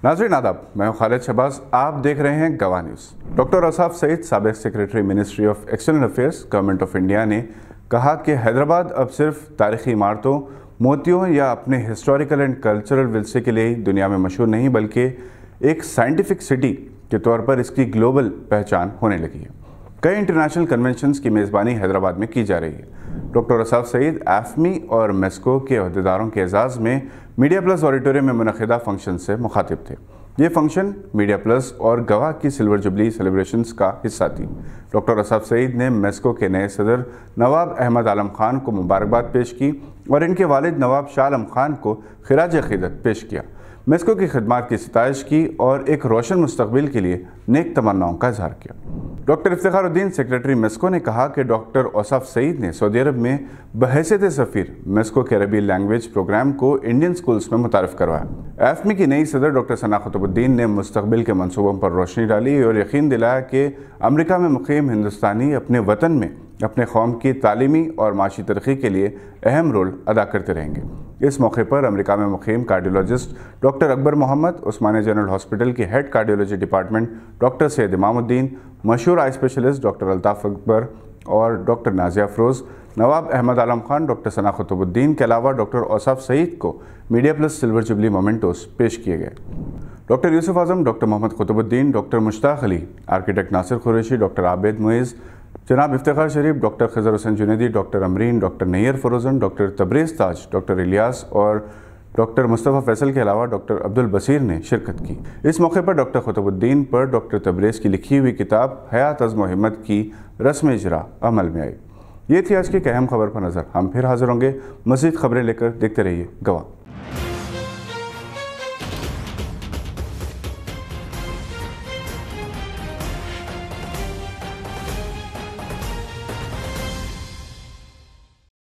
नाज़रीन आदाब, मैं हूं खालिद शहबाज। आप देख रहे हैं गवाह न्यूज़। डॉक्टर औसाफ सईद, साबिक़ secretary ministry of external affairs, government of India ने कहा कि हैदराबाद अब सिर्फ तारीख़ी इमारतों, मोतियों या अपने हिस्टोरिकल एंड कल्चरल विरसे के लिए ही दुनिया में मशहूर नहीं, बल्कि एक साइंटिफिक सिटी के तौर पर इसकी ग्लोबल पहचान होने लगी है। कई इंटरनेशनल कन्वेंशंस की मेज़बानी हैदराबाद में की जा रही है। डॉक्टर औसाफ सईद AFMI और MESCO के अहदेदारों के एजाज़ में मीडिया प्लस ऑडिटोरियम में मुनक़िदा फंक्शन से मुखातिब थे। ये फंक्शन मीडिया प्लस और गवाह की सिल्वर जुबली सेलिब्रेशंस का हिस्सा थी। डॉक्टर औसाफ सईद ने MESCO के नए सदर नवाब अहमद आलम खान को मुबारकबाद पेश की और इनके वालिद नवाब शाह आलम खान को खिराज अक़ीदत पेश किया। MESCO की खिदमात की सिताइश की और एक रोशन मुस्तक़बिल के लिए नेक तमन्नाओं का इज़हार किया। डॉक्टर इफ्तिखारुद्दीन, सेक्रेटरी MESCO ने कहा कि डॉक्टर औसाफ सईद ने सऊदी अरब में बहैसियत सफ़ीर MESCO के अरबी लैंग्वेज प्रोग्राम को इंडियन स्कूल्स में मुतारिफ़ करवाया। AFMI की नई सदर डॉक्टर सना ख़ुतबुद्दीन ने मुस्तक़बिल के मंसूबों पर रोशनी डाली और यकीन दिलाया कि अमेरिका में मुक़ीम हिंदुस्तानी अपने वतन में अपने कौम की तालीमी और माशी तरक्की के लिए अहम रोल अदा करते रहेंगे। इस मौके पर अमेरिका में मुक़ीम cardiologist doctor Akbar Mohammed, Osmania general hospital के head cardiology department doctor Syed Imamuddin, मशहूर eye specialist doctor Altaf Akbar और डॉक्टर नाजिया अफरोज़, नवाब अहमद आलम खान, डॉक्टर सना ख़ुतबुद्दीन के अलावा डॉक्टर औसाफ सईद को media plus silver jubilee mementos पेश किए गए। Doctor Yousuf Azam, doctor Mohammed Khutbuddin, doctor Mushtaq Ali, architect Nasir Qureshi, doctor Abid Muiz, जनाब Iftikhar Sharif, doctor खज़र Hussain Junaidi, doctor Amreen, doctor Nayyar Farozan, doctor Tabrez Taj, doctor Ilyas और डॉक्टर मुस्तफ़ा फैसल के अलावा डॉक्टर अब्दुल बसीर ने शिरकत की। इस मौके पर डॉक्टर ख़ुतबुद्दीन पर डॉक्टर तबरेज़ की लिखी हुई किताब हयात अज़्म व हिम्मत की रस्म इजरा अमल में आई। ये थी आज की एक अहम खबर पर नज़र। हम फिर हाज़िर होंगे मज़ीद खबरें लेकर। देखते रहिए गवाह।